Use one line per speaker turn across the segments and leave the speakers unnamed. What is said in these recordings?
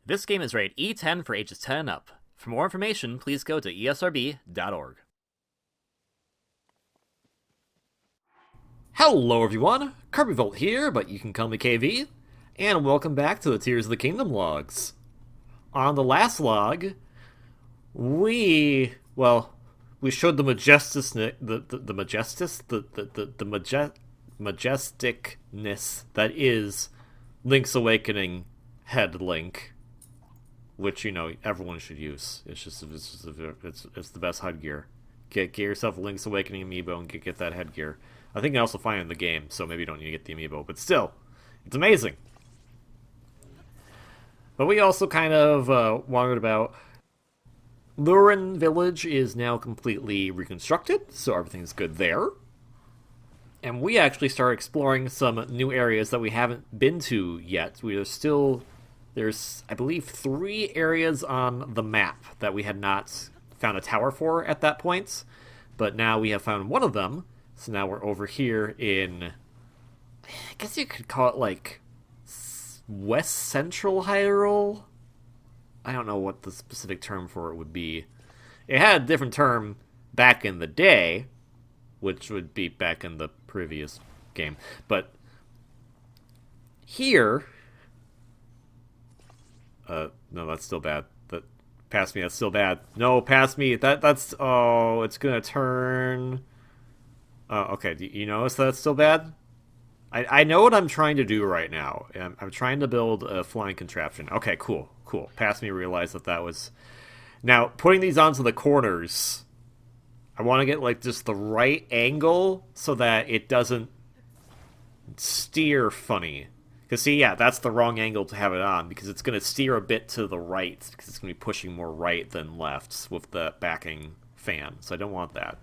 This game is rated E10 for ages 10 and up. For more information, please go to esrb.org. Hello everyone, Kirbyvolt here, but you can call me KV, and welcome back to the Tears of the Kingdom logs. On the last log, we showed the majesticness that is Link's Awakening head Link, which, you know, everyone should use. It's the best headgear. Get yourself a Link's Awakening amiibo and get that headgear. I think you can also find it in the game, so maybe you don't need to get the amiibo, but still, it's amazing. But we also kind of wandered about. Lurin Village is now completely reconstructed, so everything's good there. And we actually started exploring some new areas that we haven't been to yet. There's, I believe, 3 areas on the map that we had not found a tower for at that point. But now we have found one of them. So now we're over here in, I guess you could call it like West Central Hyrule? I don't know what the specific term for it would be. It had a different term back in the day, which would be back in the previous game. But here, no, that's still bad. Past me, that's still bad. No, past me. Oh, it's gonna turn. Okay, do you notice that's still bad? I know what I'm trying to do right now. I'm trying to build a flying contraption. Okay, cool. Past me realized that was... Now, putting these onto the corners, I want to get, like, just the right angle so that it doesn't steer funny. Because, see, yeah, that's the wrong angle to have it on, because it's going to steer a bit to the right, because it's going to be pushing more right than left with the backing fan. So I don't want that.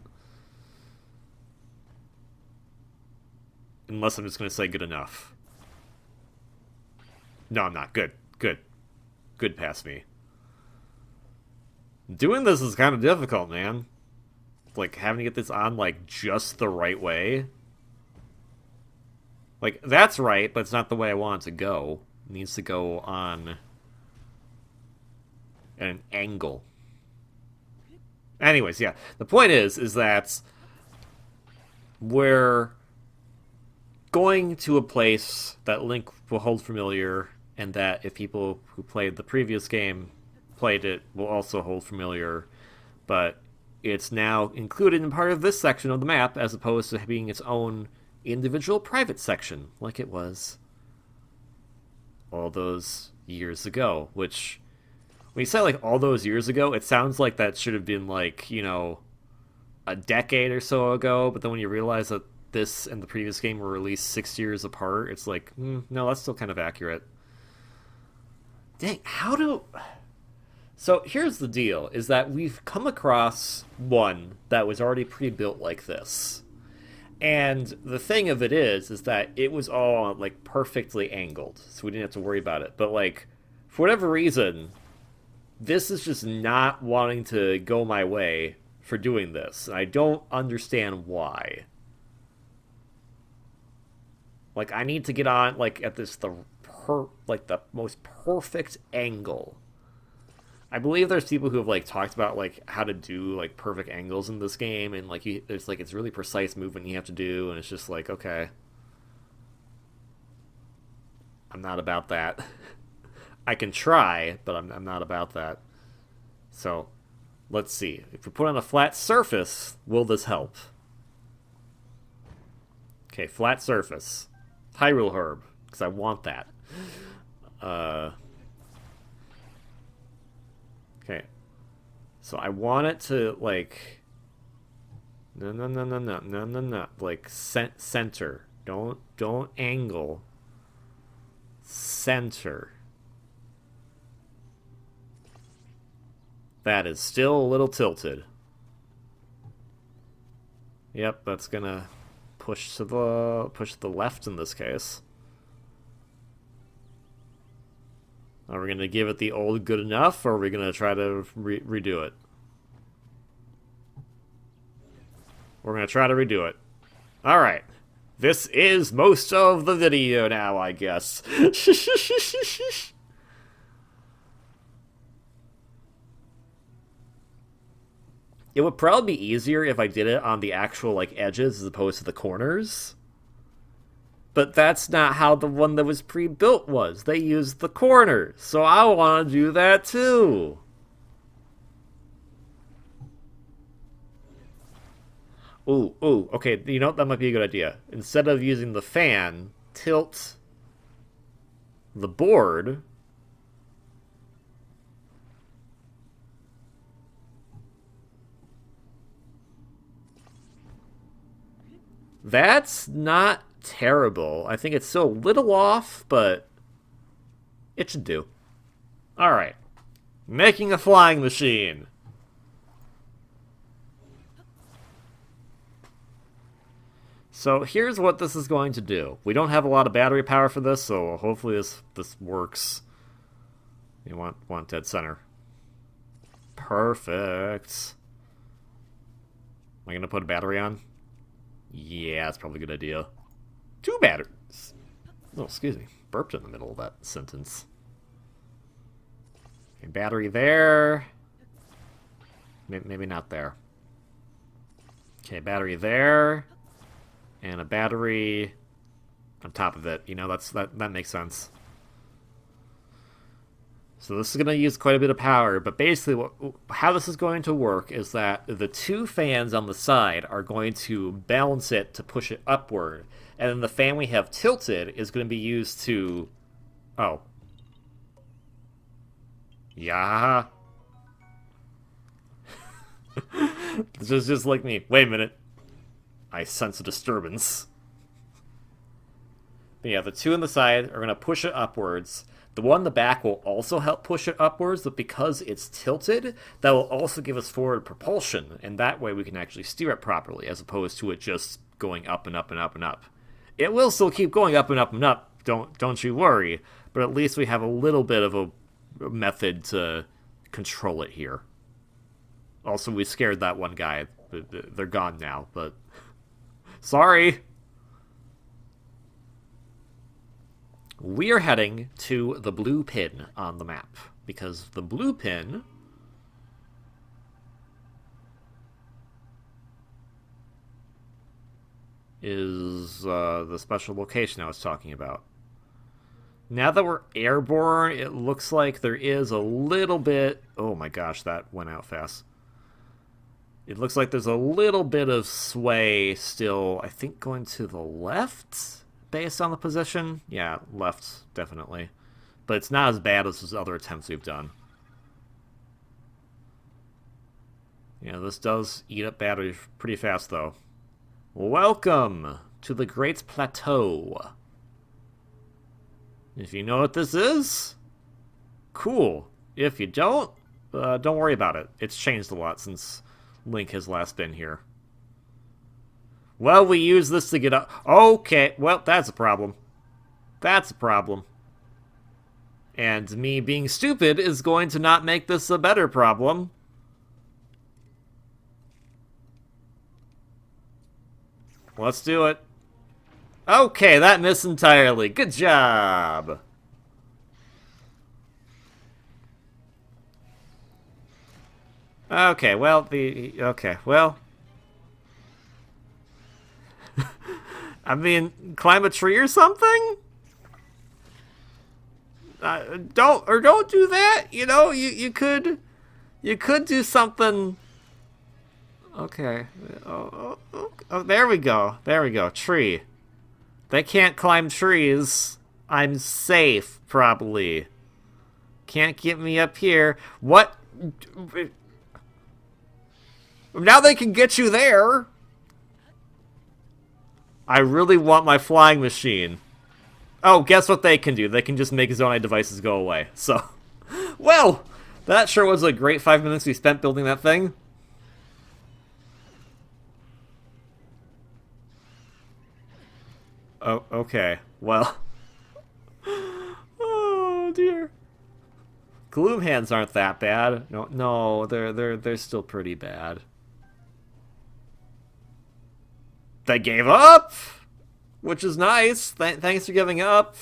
Unless I'm just going to say good enough. No, I'm not. Good. Good past me. Doing this is kind of difficult, man. Like, having to get this on, like, just the right way. Like, that's right, but it's not the way I want it to go. It needs to go on at an angle. Anyways, yeah. The point is that we're going to a place that Link will hold familiar, and that if people who played the previous game played it will also hold familiar, but it's now included in part of this section of the map as opposed to being its own individual private section like it was all those years ago. Which, when you say like all those years ago, it sounds like that should have been like, you know, a decade or so ago, but then when you realize that this and the previous game were released 6 years apart, it's like, no, that's still kind of accurate. Dang, So here's the deal, is that we've come across one that was already pre-built like this. And the thing of it is that it was all, like, perfectly angled, so we didn't have to worry about it. But, like, for whatever reason, this is just not wanting to go my way for doing this. And I don't understand why. Like, I need to get on, like, at this, the most perfect angle. I believe there's people who have, like, talked about, like, how to do, like, perfect angles in this game, and, like, it's really precise movement you have to do, and it's just like, okay. I'm not about that. I can try, but I'm not about that. So, let's see. If we put on a flat surface, will this help? Okay, flat surface. Hyrule Herb, because I want that. Okay. So I want it to, like... No. Like, center. Don't angle. Center. That is still a little tilted. Yep, that's gonna push to the left in this case. Are we gonna give it the old good enough, or are we gonna try to redo it? We're gonna try to redo it. Alright. This is most of the video now, I guess. It would probably be easier if I did it on the actual like edges as opposed to the corners. But that's not how the one that was pre-built was. They used the corners. So I want to do that too. Ooh, okay, you know, that might be a good idea. Instead of using the fan, tilt the board. That's not terrible. I think it's still a little off, but it should do. Alright. Making a flying machine. So here's what this is going to do. We don't have a lot of battery power for this, so hopefully this works. You want dead center. Perfect. Am I going to put a battery on? Yeah, that's probably a good idea. 2 batteries. Oh, excuse me. Burped in the middle of that sentence. Okay, battery there. Maybe not there. Okay, battery there. And a battery on top of it. You know, that makes sense. So this is going to use quite a bit of power, but basically how this is going to work is that the 2 fans on the side are going to balance it to push it upward, and then the fan we have tilted is going to be used to... Oh. Yeah. This is just like me. Wait a minute. I sense a disturbance. But yeah, the 2 on the side are going to push it upwards. The one in the back will also help push it upwards, but because it's tilted, that will also give us forward propulsion, and that way we can actually steer it properly, as opposed to it just going up and up and up and up. It will still keep going up and up and up, don't you worry, but at least we have a little bit of a method to control it here. Also, we scared that one guy. They're gone now, but... Sorry! We are heading to the blue pin on the map, because the blue pin is the special location I was talking about. Now that we're airborne, it looks like there is a little bit... Oh my gosh, that went out fast. It looks like there's a little bit of sway still, I think, going to the left, based on the position. Yeah, left, definitely. But it's not as bad as those other attempts we've done. Yeah, this does eat up battery pretty fast, though. Welcome to the Great Plateau. If you know what this is, cool. If you don't worry about it. It's changed a lot since Link has last been here. Well, we use this to get up. Okay, well, that's a problem. That's a problem. And me being stupid is going to not make this a better problem. Let's do it. Okay, that missed entirely. Good job. Okay, well, I mean, climb a tree or something? Don't do that. You know, you could do something. Okay. Oh, there we go. There we go. Tree. They can't climb trees. I'm safe, probably. Can't get me up here. What? Now they can get you there. I really want my flying machine. Oh, guess what they can do? They can just make Zonai devices go away. So, well, that sure was a great 5 minutes we spent building that thing. Oh, okay. Well. Oh, dear. Gloom hands aren't that bad. No, they're still pretty bad. They gave up, which is nice. Thanks for giving up.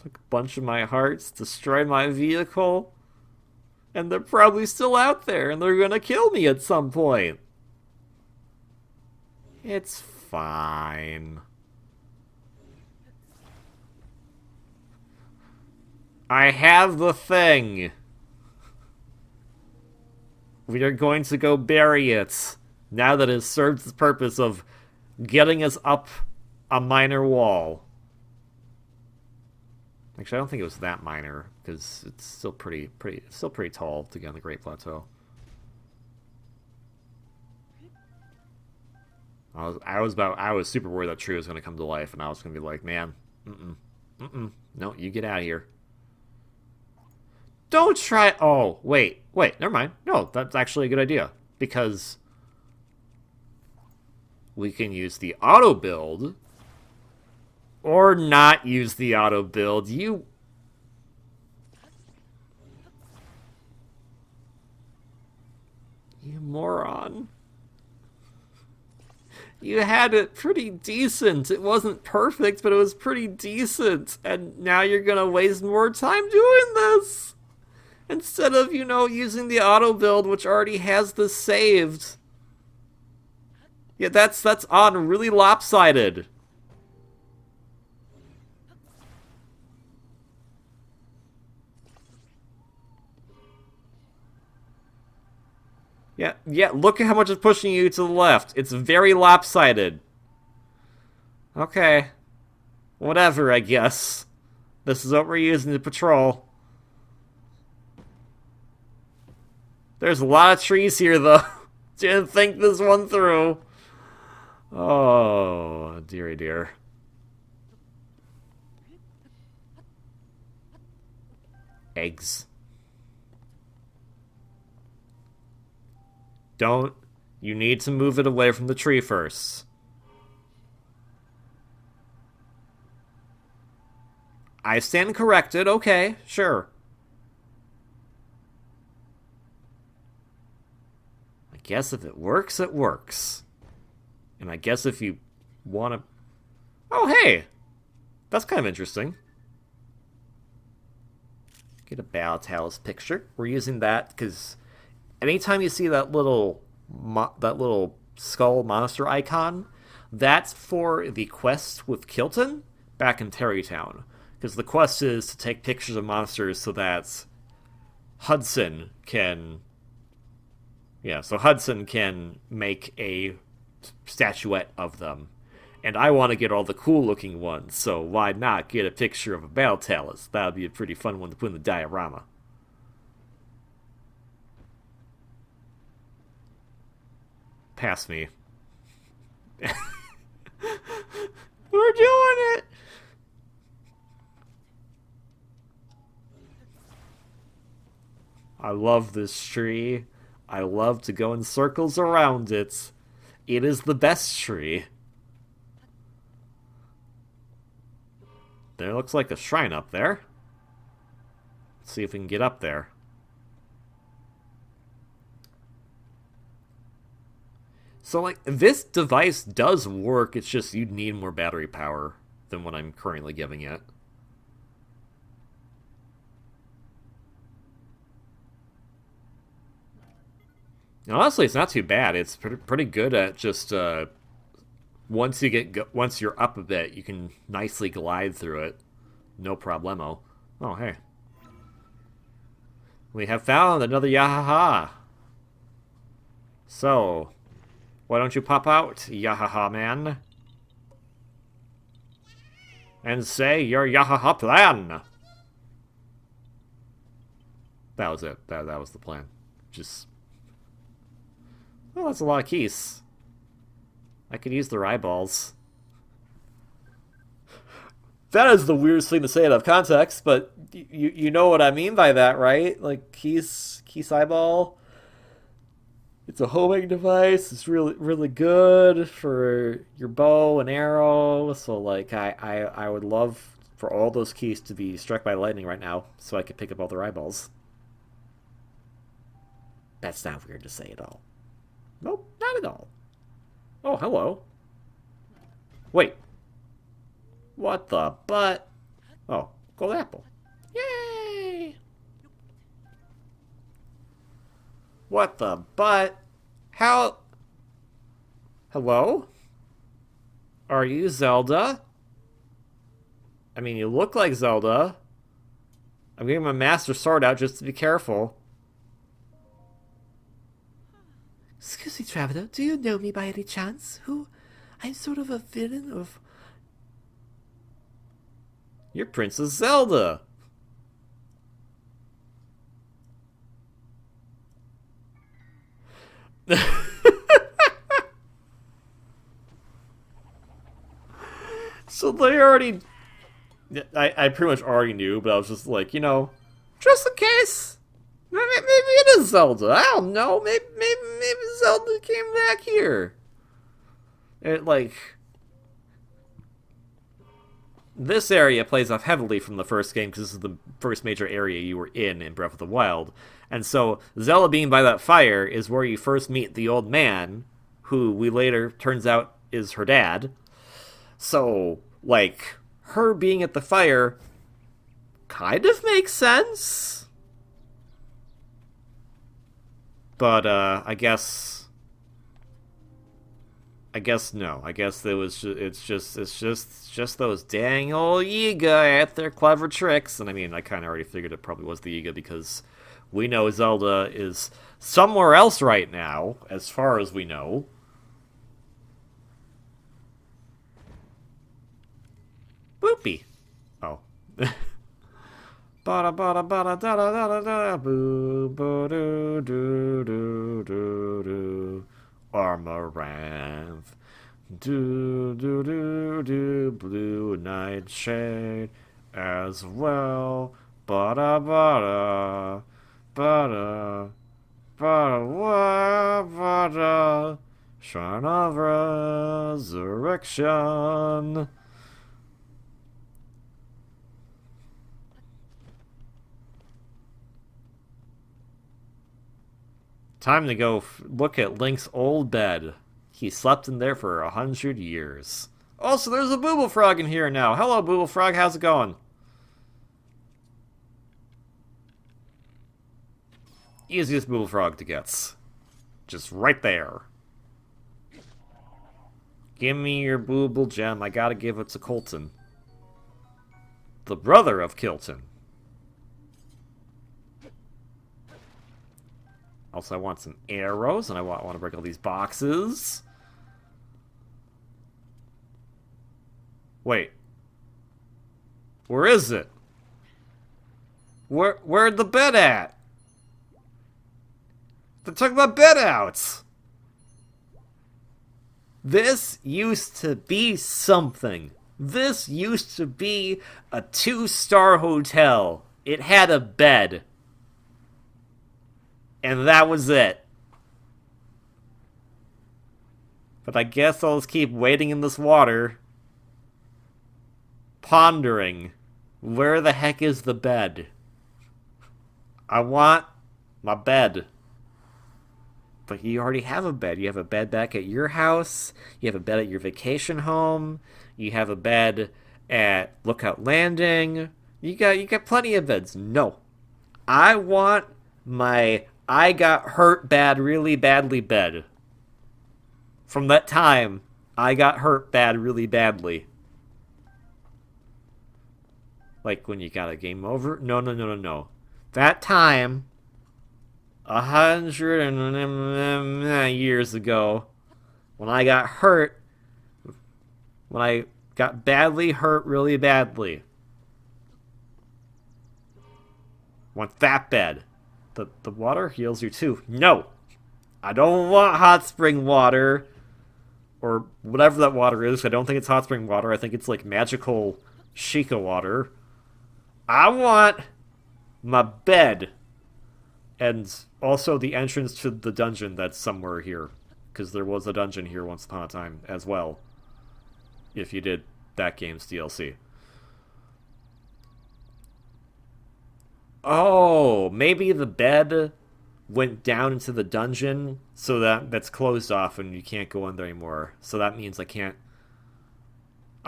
Took a bunch of my hearts, destroyed my vehicle, and they're probably still out there, and they're gonna kill me at some point. It's fine. I have the thing. We are going to go bury it, now that it has served the purpose of getting us up a minor wall. Actually, I don't think it was that minor, because it's still pretty tall to get on the Great Plateau. I was super worried that tree was going to come to life, and I was going to be like, man, no, you get out of here. Don't try. Oh, wait, never mind. No, that's actually a good idea, because we can use the auto build, or not use the auto build. You moron. You had it pretty decent. It wasn't perfect, but it was pretty decent. And now you're gonna waste more time doing this. Instead of, using the auto build, which already has this saved. Yeah, that's odd and really lopsided. Yeah, look at how much it's pushing you to the left. It's very lopsided. Okay. Whatever, I guess. This is what we're using to patrol. There's a lot of trees here, though. Didn't think this one through. Oh, dearie dear. Eggs. Don't. You need to move it away from the tree first. I stand corrected. Okay, sure. I guess if it works, it works. And I guess if you want to... Oh, hey! That's kind of interesting. Get a Battle picture. We're using that because... anytime you see that little skull monster icon, that's for the quest with Kilton back in Terrytown. Because the quest is to take pictures of monsters so that Hudson can... yeah, so Hudson can make a statuette of them. And I want to get all the cool-looking ones, so why not get a picture of a Battle Talus? That would be a pretty fun one to put in the diorama. Pass me. We're doing it! I love this tree. I love to go in circles around it. It is the best tree. There looks like a shrine up there. Let's see if we can get up there. So, like, this device does work, it's just you'd need more battery power than what I'm currently giving it. And honestly, it's not too bad. It's pretty good at just, once you're up a bit, you can nicely glide through it. No problemo. Oh, hey. We have found another Yahaha. So... why don't you pop out, Yahaha man? And say your Yahaha plan! That was it. That was the plan. Just... well, that's a lot of keys. I could use their eyeballs. That is the weirdest thing to say out of context, but you know what I mean by that, right? Like, keys eyeball... it's a homing device. It's really good for your bow and arrow. So, like, I would love for all those keys to be struck by lightning right now so I could pick up all their eyeballs. That's not weird to say at all. Nope, not at all. Oh, hello. Wait. What the butt? Oh, Gold apple. Yay! What the butt? How? Hello? Are you Zelda? I mean, you look like Zelda. I'm getting my Master Sword out just to be careful.
Excuse me, traveler, do you know me by any chance? I'm sort of a villain of...
You're Princess Zelda. So they already... I pretty much already knew, but I was just like, you know, just in case. Maybe it is Zelda. I don't know. Maybe Zelda came back here. It, like... This area plays off heavily from the first game because this is the first major area you were in Breath of the Wild. And so Zelda being by that fire is where you first meet the old man, who we later turns out is her dad. So, like, her being at the fire kind of makes sense. But, I guess no. I guess it's just those dang old Yiga at their clever tricks. And I mean, I kind of already figured it probably was the Yiga because we know Zelda is somewhere else right now, as far as we know. Boopy. Oh. Bada bada bada da da da da boo boo doo doo doo doo doo. Amaranth. Do do do do blue nightshade as well. Bada bada bada bada bada. Shrine of Resurrection. Time to go look at Link's old bed. He slept in there for 100 years. Also, there's a Booble Frog in here now. Hello, Booble Frog. How's it going? Easiest Booble Frog to get. Just right there. Give me your Booble Gem. I gotta give it to Colton. The brother of Kilton. Also, I want some arrows, and I want to break all these boxes. Wait. Where is it? Where'd the bed at? They took my bed out! This used to be something. This used to be a 2-star hotel. It had a bed. And that was it. But I guess I'll just keep waiting in this water. Pondering. Where the heck is the bed? I want my bed. But you already have a bed. You have a bed back at your house. You have a bed at your vacation home. You have a bed at Lookout Landing. You got plenty of beds. No. I want my I got hurt bad really badly bed. From that time, I got hurt bad really badly. Like when you got a game over? No. That time, 100 years ago, when I got hurt, when I got badly hurt really badly. Want that bed. The water heals you too. No! I don't want hot spring water. Or whatever that water is. I don't think it's hot spring water. I think it's like magical Sheikah water. I want my bed. And also the entrance to the dungeon that's somewhere here. Because there was a dungeon here once upon a time as well. If you did that game's DLC. Oh, maybe the bed went down into the dungeon, so that's closed off and you can't go in there anymore. So that means I can't...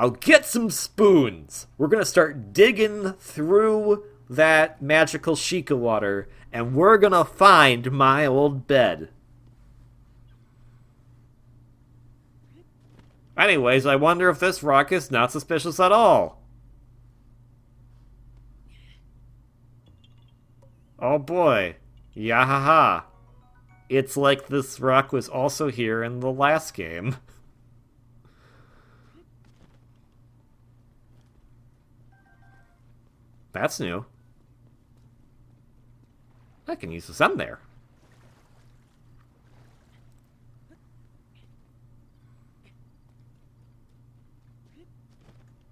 I'll get some spoons. We're gonna start digging through that magical Sheikah water, and we're gonna find my old bed. Anyways, I wonder if this rock is not suspicious at all. Oh boy. Yahaha. It's like this rock was also here in the last game. That's new. I can use the sun there.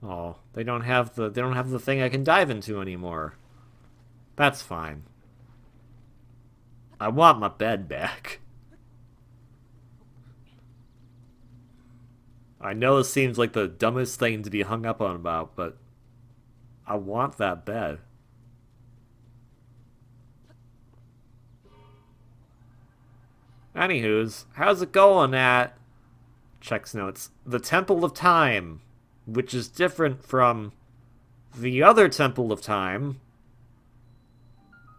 Oh, they don't have the thing I can dive into anymore. That's fine. I want my bed back. I know this seems like the dumbest thing to be hung up on about, but I want that bed. Anywho's, how's it going at... Checks notes. The Temple of Time, which is different from the other Temple of Time.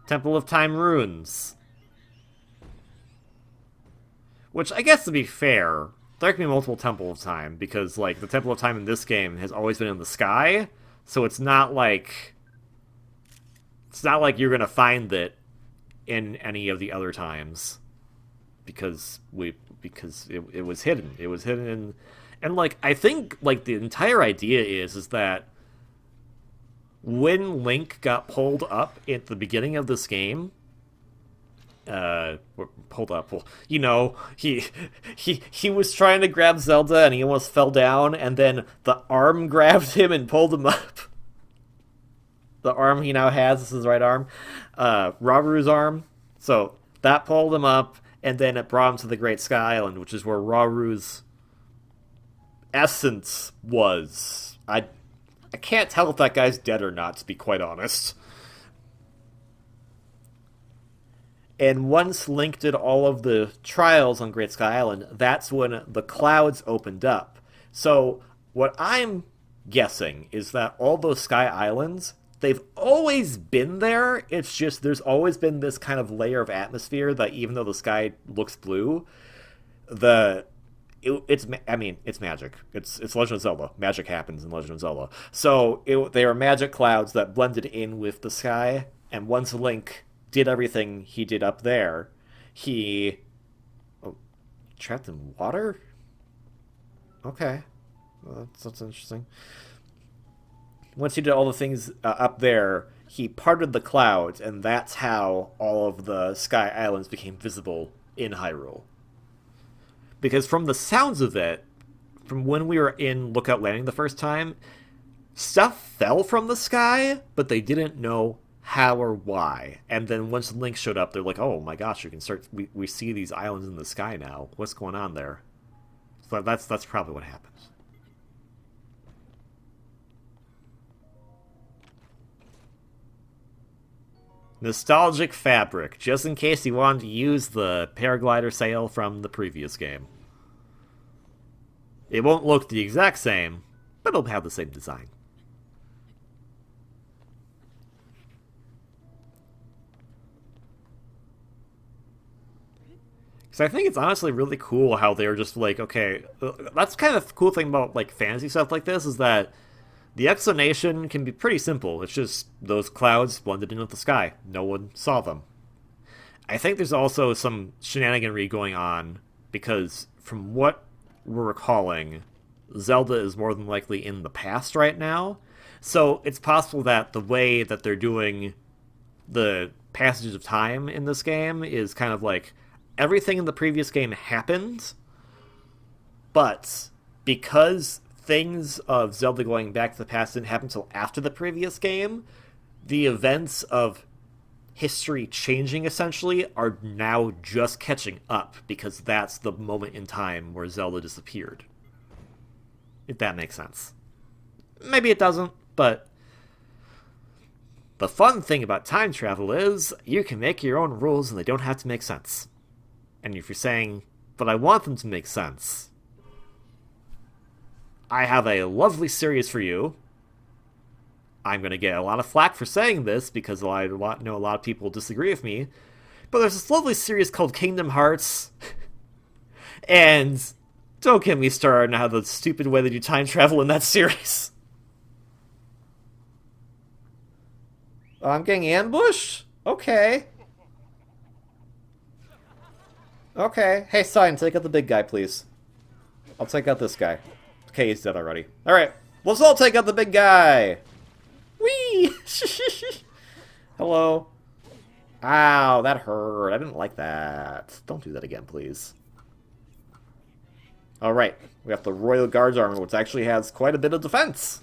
Temple of Time Ruins. Which, I guess to be fair, there can be multiple Temple of Time, because, like, the Temple of Time in this game has always been in the sky, so it's not like... It's not like you're gonna find it in any of the other times. Because it was hidden. It was hidden in... And, like, I think, like, the entire idea is that when Link got pulled up at the beginning of this game, pulled up, well, you know, he was trying to grab Zelda and he almost fell down, and then the arm grabbed him and pulled him up. The arm he now has, this is his right arm, Raru's arm. So that pulled him up, and then it brought him to the Great Sky Island, which is where Raru's essence was. I can't tell if that guy's dead or not, to be quite honest. And once Link did all of the trials on Great Sky Island, that's when the clouds opened up. So what I'm guessing is that all those Sky Islands, they've always been there. It's just there's always been this kind of layer of atmosphere that even though the sky looks blue, it's magic. It's Legend of Zelda. Magic happens in Legend of Zelda. So they are magic clouds that blended in with the sky. And once Link did everything he did up there, he trapped in water. Okay, well, that's interesting. Once he did all the things up there, he parted the clouds, and that's how all of the Sky Islands became visible in Hyrule. Because from the sounds of it, from when we were in Lookout Landing the first time, stuff fell from the sky, but they didn't know how or why. And then once Link showed up, they're like, oh my gosh, you can start... We see these islands in the sky now. What's going on there? So that's probably what happens. Nostalgic fabric, just in case you wanted to use the paraglider sail from the previous game. It won't look the exact same, but it'll have the same design. Because I think it's honestly really cool how they're just like, okay, that's kind of the cool thing about like fantasy stuff like this, is that the explanation can be pretty simple. It's just those clouds blended in with the sky. No one saw them. I think there's also some shenaniganry going on, because from what we're recalling, Zelda is more than likely in the past right now. So it's possible that the way that they're doing the passages of time in this game is kind of like everything in the previous game happened, but because things of Zelda going back to the past didn't happen until after the previous game, the events of history changing, essentially, are now just catching up, because that's the moment in time where Zelda disappeared. If that makes sense. Maybe it doesn't, but the fun thing about time travel is you can make your own rules and they don't have to make sense. And if you're saying, but I want them to make sense, I have a lovely series for you. I'm going to get a lot of flack for saying this because I know a lot of people disagree with me. But there's this lovely series called Kingdom Hearts. And don't get me started on how the stupid way they do time travel in that series. I'm getting ambushed? Okay. Okay. Hey, Sign, take out the big guy, please. I'll take out this guy. Okay, he's dead already. Alright, let's all take out the big guy! Whee! Hello. Ow, that hurt. I didn't like that. Don't do that again, please. Alright, we have the Royal Guards armor, which actually has quite a bit of defense.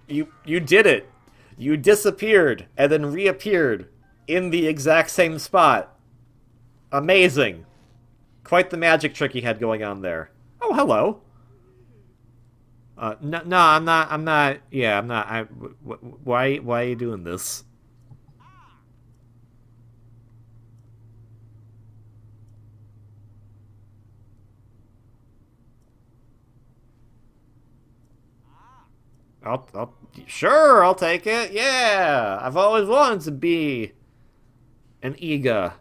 You did it. You disappeared and then reappeared in the exact same spot. Amazing. Quite the magic trick he had going on there. Oh, hello. No, I'm not. Yeah, I'm not. Why are you doing this? Sure, I'll take it. Yeah, I've always wanted to be an Iga.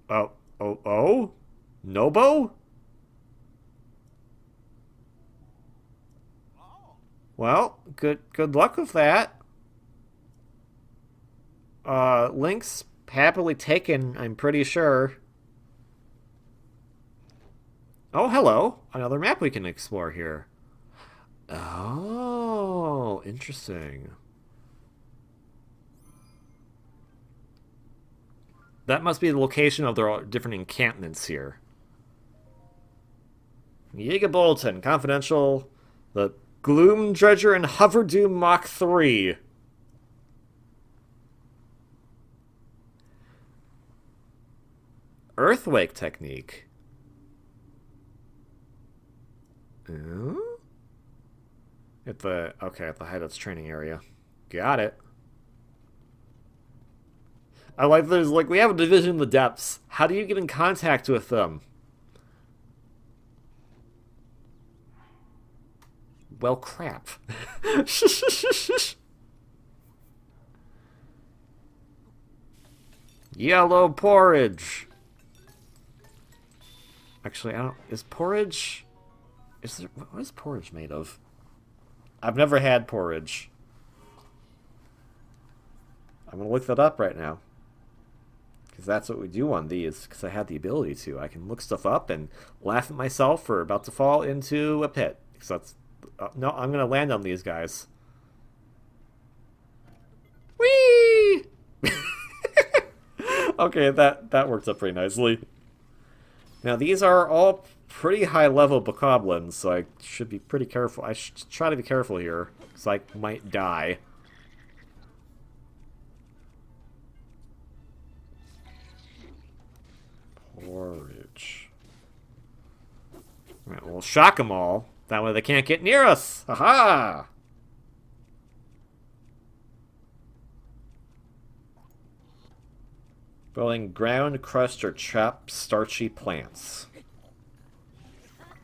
Oh? Nobo? Well, good luck with that. Link's happily taken, I'm pretty sure. Oh, hello. Another map we can explore here. Oh, interesting. That must be the location of their different encampments here. Yiga Bolton, confidential. The Gloom Dredger and Hoverdoom Mach 3. Earthquake technique. At the height of its training area. Got it. I like there's like we have a division in the depths. How do you get in contact with them? Well, crap. Yellow porridge. Actually, I don't. Is porridge? Is there? What is porridge made of? I've never had porridge. I'm gonna look that up right now. Because that's what we do on these. Because I had the ability to. I can look stuff up and laugh at myself for about to fall into a pit. Because that's. No, I'm gonna land on these guys. Whee! Okay, that worked out pretty nicely. Now, these are all pretty high-level bokoblins, so I should be pretty careful. I should try to be careful here, because I might die. Porridge. Alright, we'll shock them all. That way they can't get near us! Haha! Building ground, crushed, or chopped starchy plants.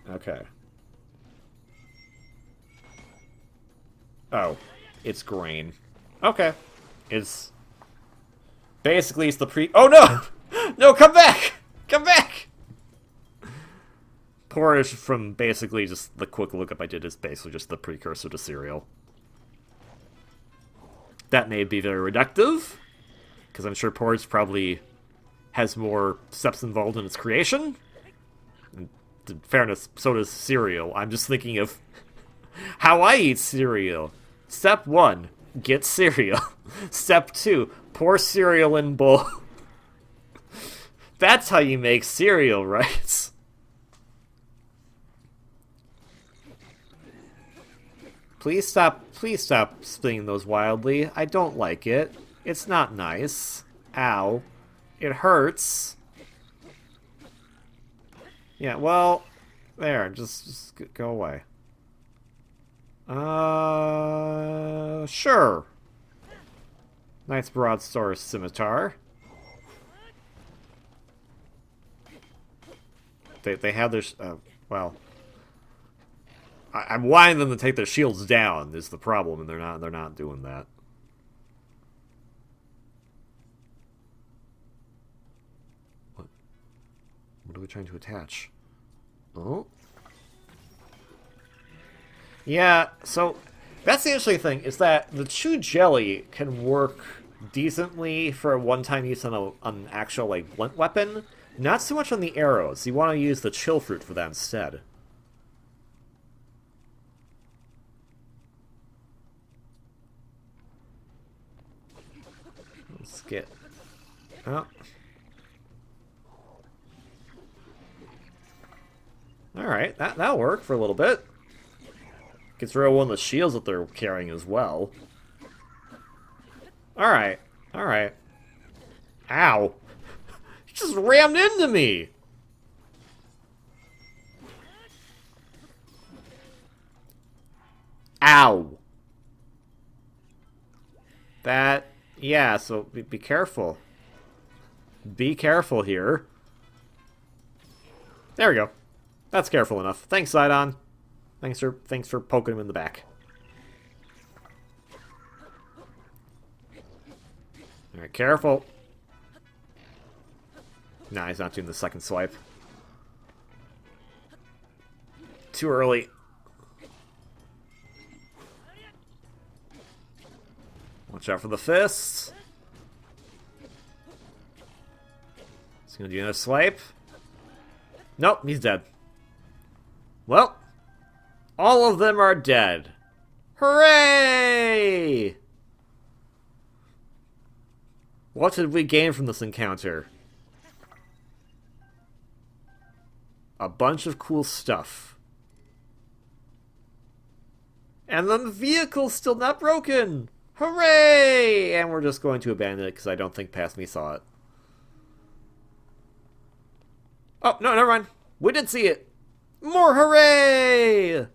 Okay. Oh. It's grain. Okay. It's... Basically, it's the Oh, no! No, come back! Come back! Porridge from basically just the quick lookup I did is basically just the precursor to cereal. That may be very reductive. Because I'm sure porridge probably has more steps involved in its creation. And in fairness, so does cereal. I'm just thinking of how I eat cereal. Step 1, get cereal. Step 2, pour cereal in bowl. That's how you make cereal, right? Please stop spinning those wildly. I don't like it. It's not nice. Ow. It hurts. Yeah, well, there, just go away. Sure. Knight's Broadsword Scimitar. They have their... well... I'm wanting them to take their shields down is the problem, and they're not doing that. What are we trying to attach? Oh. Yeah, so that's the interesting thing, is that the chew jelly can work decently for a one-time use on an actual, like, blunt weapon. Not so much on the arrows. You want to use the chill fruit for that instead. Let's get... Oh. Alright, that'll work for a little bit. Gets rid of one of the shields that they're carrying as well. Alright, alright. Ow! He just rammed into me! Ow! That... yeah, so be careful. Be careful here. There we go. That's careful enough. Thanks, Sidon. Thanks for poking him in the back. Alright, careful. Nah, he's not doing the second swipe. Too early. Watch out for the fists. He's gonna do another swipe. Nope, he's dead. Well, all of them are dead. Hooray! What did we gain from this encounter? A bunch of cool stuff. And the vehicle's still not broken! Hooray! And we're just going to abandon it because I don't think past me saw it. Oh, no, never mind. We did see it. More hooray!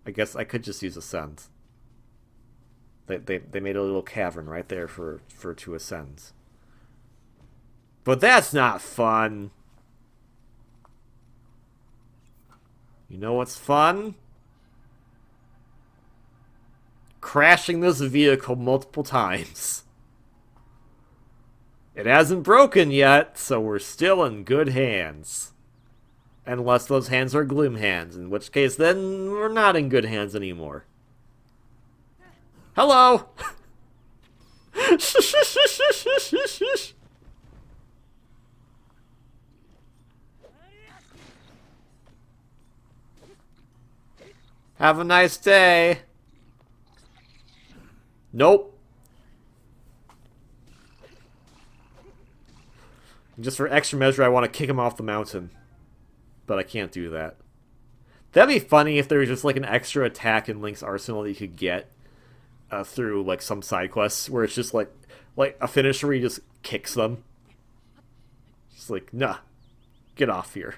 I guess I could just use Ascend. They made a little cavern right there for to ascend. But that's not fun. You know what's fun? Crashing this vehicle multiple times. It hasn't broken yet, so we're still in good hands. Unless those hands are gloom hands, in which case then we're not in good hands anymore. Hello! Have a nice day. Nope. Just for extra measure, I want to kick him off the mountain. But I can't do that. That'd be funny if there was just like an extra attack in Link's arsenal that you could get through like some side quests where it's just like a finisher where he just kicks them. Just like, nah, get off here.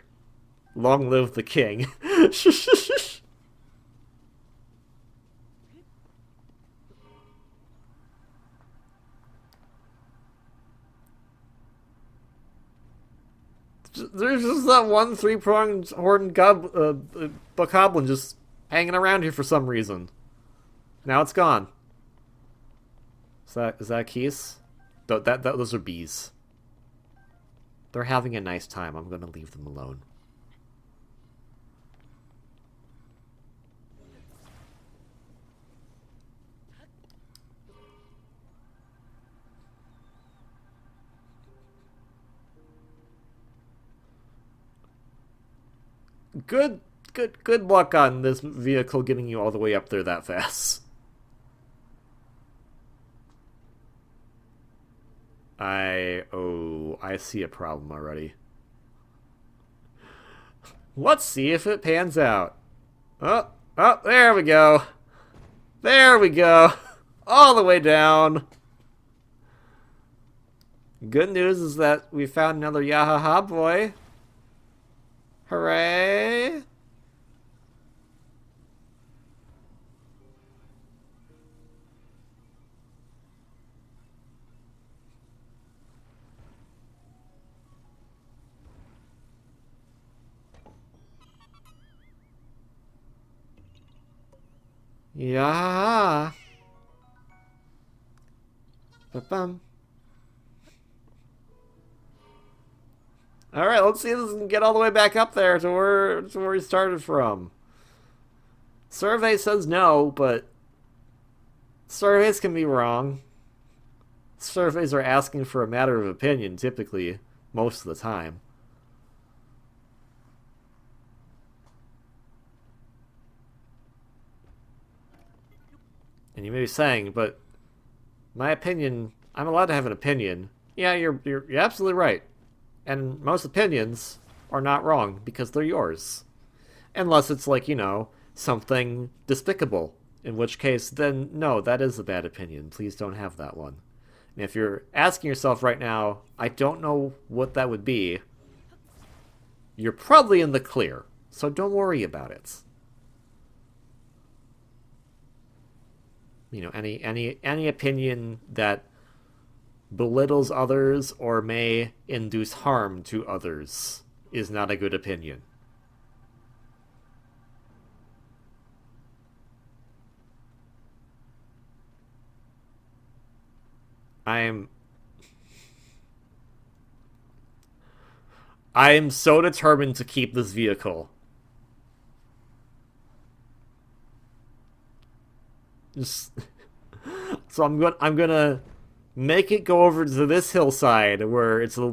Long live the king. There's just that one three-pronged horned bokoblin just hanging around here for some reason. Now it's gone. Is that keys? Those are bees. They're having a nice time. I'm gonna leave them alone. Good luck on this vehicle getting you all the way up there that fast. I see a problem already. Let's see if it pans out. Oh, there we go. There we go. All the way down. Good news is that we found another Yahaha boy. Hooray! Yeah. Ba-bum. All right, let's see if this can get all the way back up there to where we started from. Survey says no, but surveys can be wrong. Surveys are asking for a matter of opinion, typically, most of the time. And you may be saying, but my opinion, I'm allowed to have an opinion. Yeah, you're absolutely right. And most opinions are not wrong because they're yours. Unless it's like, something despicable. In which case, then no, that is a bad opinion. Please don't have that one. And if you're asking yourself right now, I don't know what that would be, you're probably in the clear. So don't worry about it. Any opinion that belittles others or may induce harm to others is not a good opinion. I'm so determined to keep this vehicle. So I'm gonna make it go over to this hillside where it's a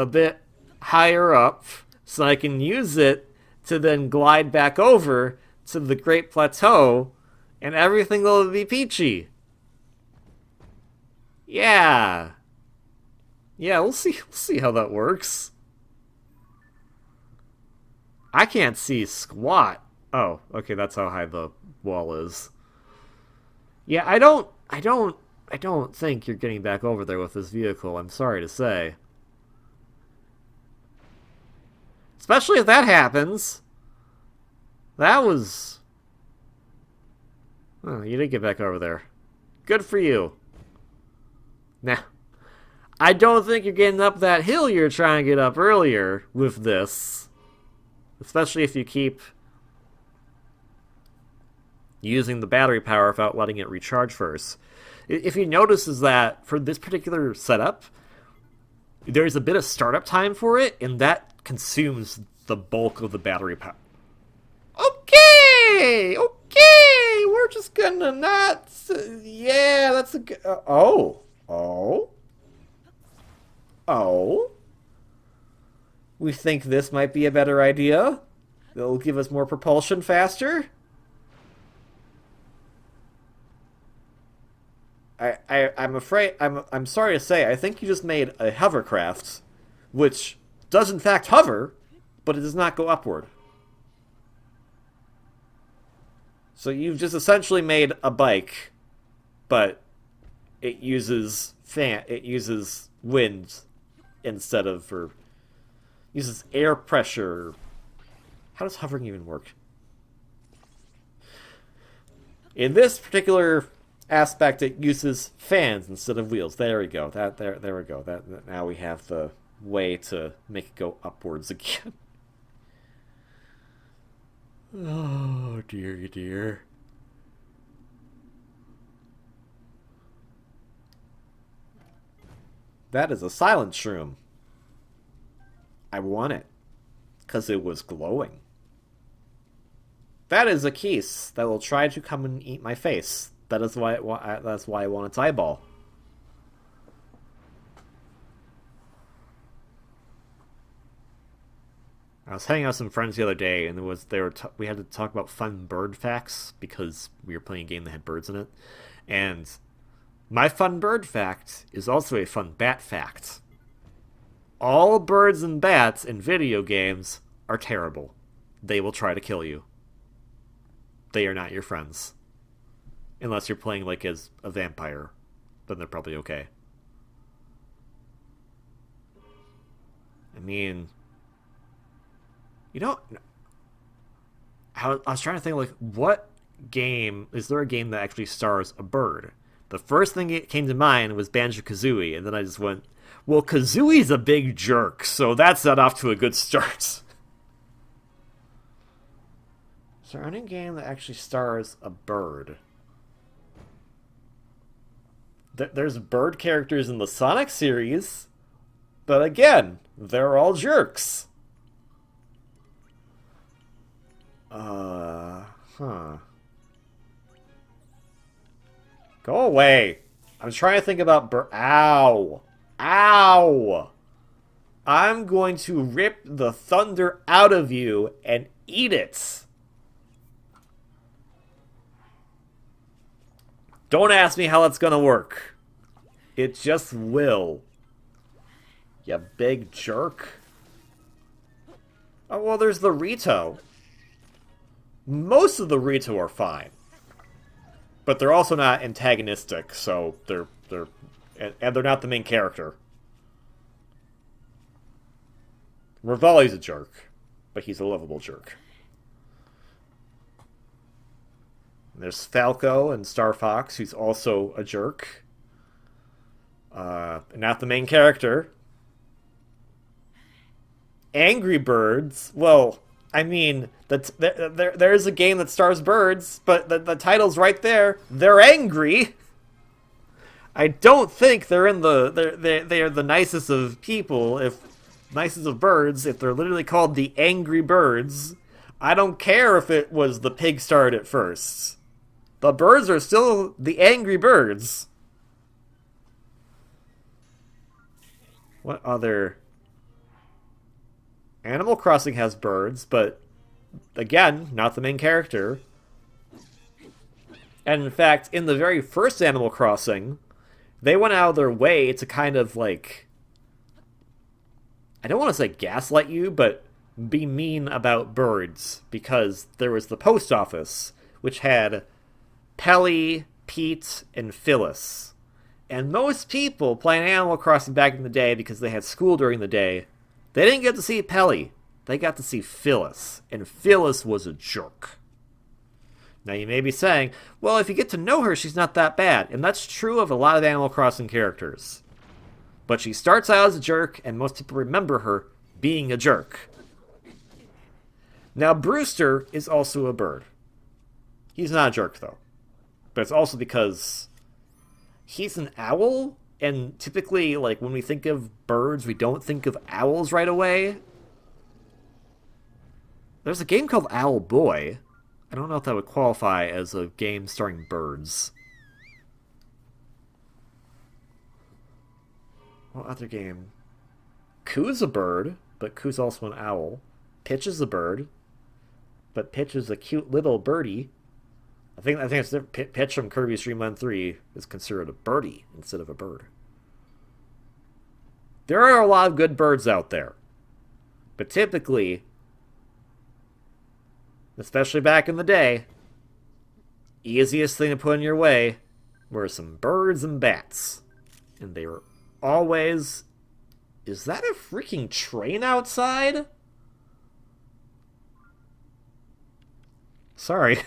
bit higher up, so I can use it to then glide back over to the Great Plateau, and everything will be peachy. Yeah, we'll see how that works. I can't see squat. Oh, okay, that's how high the wall is. Yeah, I don't think you're getting back over there with this vehicle, I'm sorry to say. Especially if that happens. That was... Oh, you did get back over there. Good for you. Now, I don't think you're getting up that hill you were trying to get up earlier with this. Especially if you keep using the battery power without letting it recharge first. If you notice is that for this particular setup, there's a bit of startup time for it, and that consumes the bulk of the battery power. Okay, we're just gonna not... Yeah, that's a good... Oh. We think this might be a better idea? It'll give us more propulsion faster? I'm afraid... I'm sorry to say, I think you just made a hovercraft, which does in fact hover, but it does not go upward. So you've just essentially made a bike, but it uses wind instead of, or uses air pressure. How does hovering even work? In this particular aspect, it uses fans instead of wheels. There we go. There we go. That now we have the way to make it go upwards again. Oh dear. That is a silent shroom. I want it because it was glowing. That is a Keese that will try to come and eat my face. That's why I want its eyeball. I was hanging out with some friends the other day, and we had to talk about fun bird facts because we were playing a game that had birds in it. And my fun bird fact is also a fun bat fact. All birds and bats in video games are terrible. They will try to kill you. They are not your friends. Unless you're playing like as a vampire. Then they're probably okay. I mean, You know, I was trying to think, like, what game is there a game that actually stars a bird? The first thing that came to mind was Banjo-Kazooie, and then I just went, well, Kazooie's a big jerk, so that's not off to a good start. Is there any game that actually stars a bird? There's bird characters in the Sonic series, but again, they're all jerks. Huh. Go away. I'm trying to think about Ow! Ow! I'm going to rip the thunder out of you and eat it. Don't ask me how that's gonna work. It just will. You big jerk. Oh, well, there's the Rito. Most of the Rito are fine. But they're also not antagonistic, so they're not the main character. Revali's a jerk, but he's a lovable jerk. There's Falco and Star Fox, who's also a jerk. Not the main character. Angry Birds, well, I mean, there's a game that stars birds, but the title's right there. They're angry. I don't think they're in they are the nicest of people, nicest of birds, if they're literally called the Angry Birds. I don't care if it was the pig starred at first. The birds are still the Angry Birds. What other... Animal Crossing has birds, but again, not the main character. And in fact, in the very first Animal Crossing, they went out of their way to kind of like... I don't want to say gaslight you, but be mean about birds. Because there was the post office, which had Pelly, Pete, and Phyllis. And most people playing Animal Crossing back in the day, because they had school during the day, they didn't get to see Pelly. They got to see Phyllis. And Phyllis was a jerk. Now you may be saying, well, if you get to know her, she's not that bad. And that's true of a lot of Animal Crossing characters. But she starts out as a jerk, and most people remember her being a jerk. Now Brewster is also a bird. He's not a jerk, though. But it's also because he's an owl, and typically, like, when we think of birds, we don't think of owls right away. There's a game called Owl Boy. I don't know if that would qualify as a game starring birds. What other game? Coo's a bird, but Coo's also an owl. Pitch is a bird, but Pitch is a cute little birdie. I think it's Pitch from Kirby's Dream Land 3 is considered a birdie instead of a bird. There are a lot of good birds out there. But typically, especially back in the day, easiest thing to put in your way were some birds and bats. And they were always... Is that a freaking train outside? Sorry.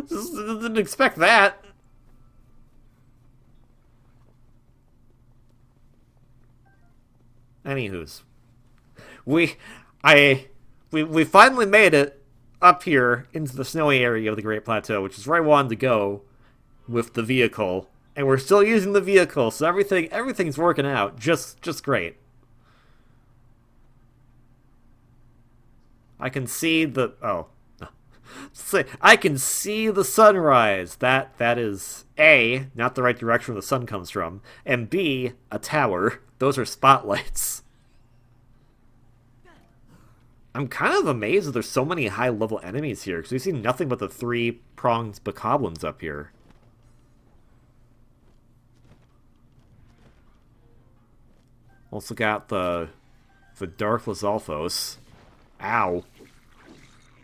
Just didn't expect that. Anywho's. We finally made it up here into the snowy area of the Great Plateau, which is where I wanted to go with the vehicle. And we're still using the vehicle, so everything's working out just great. I can see the... Oh. I can see the sunrise. That is A, not the right direction where the sun comes from, and B, a tower. Those are spotlights. I'm kind of amazed that there's so many high-level enemies here, because we see nothing but the three-pronged bokoblins up here. Also got the Dark Lizalfos. Ow.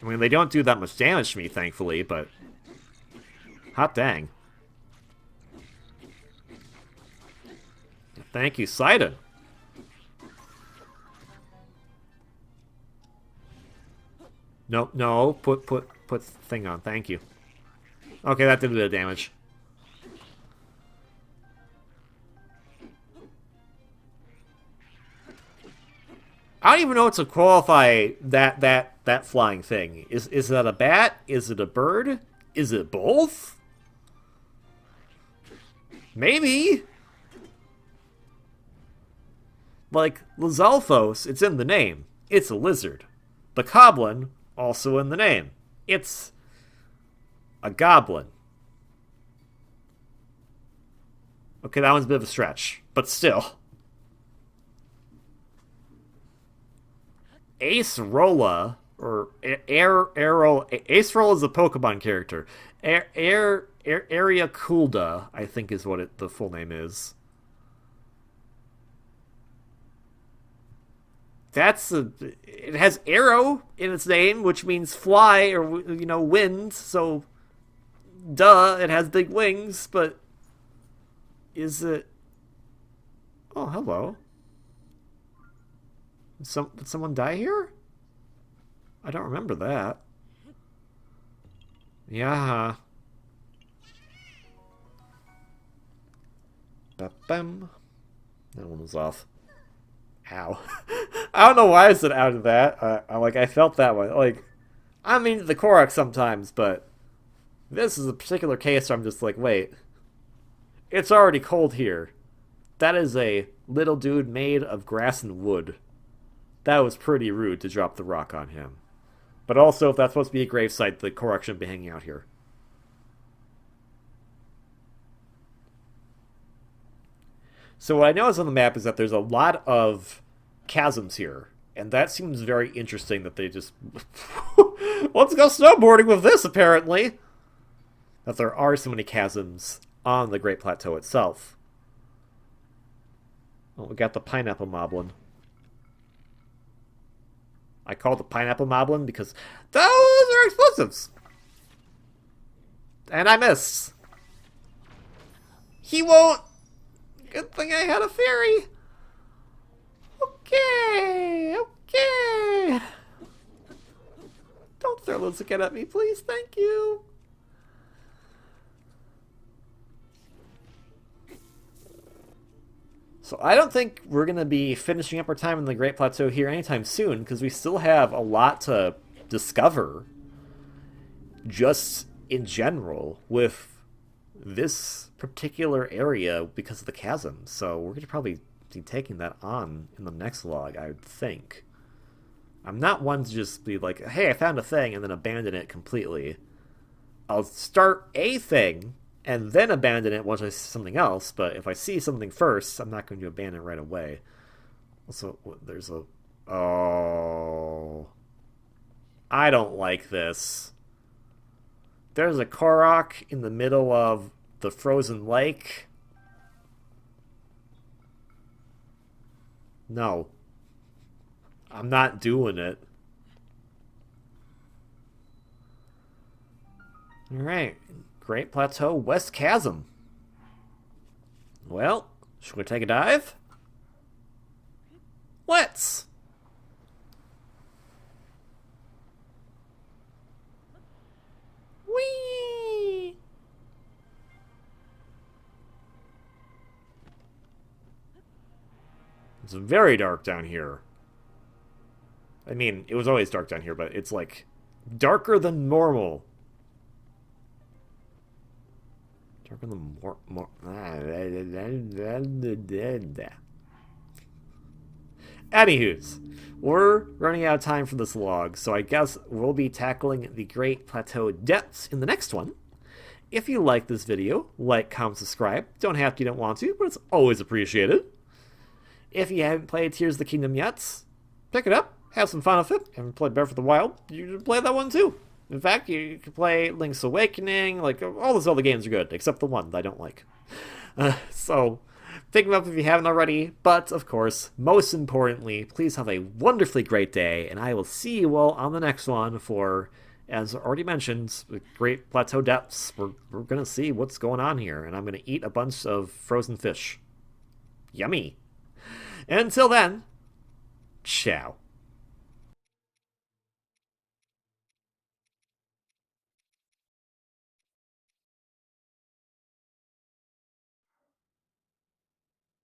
I mean, they don't do that much damage to me, thankfully, but... Hot dang. Thank you, Sidon. No, no, put thing on. Thank you. Okay, that did a bit of damage. I don't even know what to qualify that flying thing. Is that a bat? Is it a bird? Is it both? Maybe. Like Lizalfos, it's in the name. It's a lizard. The Coblin, also in the name. It's a goblin. Okay, that one's a bit of a stretch, but still. Acerola, or Arrow. Acerola is a Pokemon character. Ariakulda, I think is what the full name is. It has arrow in its name, which means fly or, wind, so duh, it has big wings, but is it... Oh, hello. Did someone die here? I don't remember that. Yeah. Ba-bam. That one was off. Ow. I don't know why I said out of that. I felt that way. Like, I mean the Korok sometimes, but this is a particular case where I'm just like, wait. It's already cold here. That is a little dude made of grass and wood. That was pretty rude to drop the rock on him. But also, if that's supposed to be a gravesite, the Korok shouldn't be hanging out here. So what I noticed on the map is that there's a lot of chasms here. And that seems very interesting that they just... Let's go snowboarding with this, apparently! That there are so many chasms on the Great Plateau itself. Oh, we got the Pineapple Moblin. I call it the Pineapple Moblin because those are explosives! And I missed. He won't... Good thing I had a fairy. Okay, okay. Don't throw those again at me, please. Thank you. So I don't think we're going to be finishing up our time in the Great Plateau here anytime soon, because we still have a lot to discover just in general with this particular area because of the chasm. So we're going to probably be taking that on in the next log, I would think. I'm not one to just be like, hey, I found a thing, and then abandon it completely. I'll start a thing and then abandon it once I see something else, but if I see something first, I'm not going to abandon it right away. Also, there's a... Oh... I don't like this. There's a Korok in the middle of the frozen lake. No. I'm not doing it. Alright. Great Plateau, West Chasm. Well, should we take a dive? Let's! Whee! It's very dark down here. I mean, it was always dark down here, but it's like darker than normal. Darker than more. Anywho's, we're running out of time for this log, so I guess we'll be tackling the Great Plateau depths in the next one. If you like this video, like, comment, subscribe. Don't have to, you don't want to, but it's always appreciated. If you haven't played Tears of the Kingdom yet, pick it up, have some fun with it. Haven't played Breath of the Wild, you can play that one too. In fact, you can play Link's Awakening, like, all those other games are good, except the one that I don't like. So, pick them up if you haven't already, but, of course, most importantly, please have a wonderfully great day, and I will see you all on the next one for, as already mentioned, the Great Plateau Depths. We're going to see what's going on here, and I'm going to eat a bunch of frozen fish. Yummy! Until then, ciao.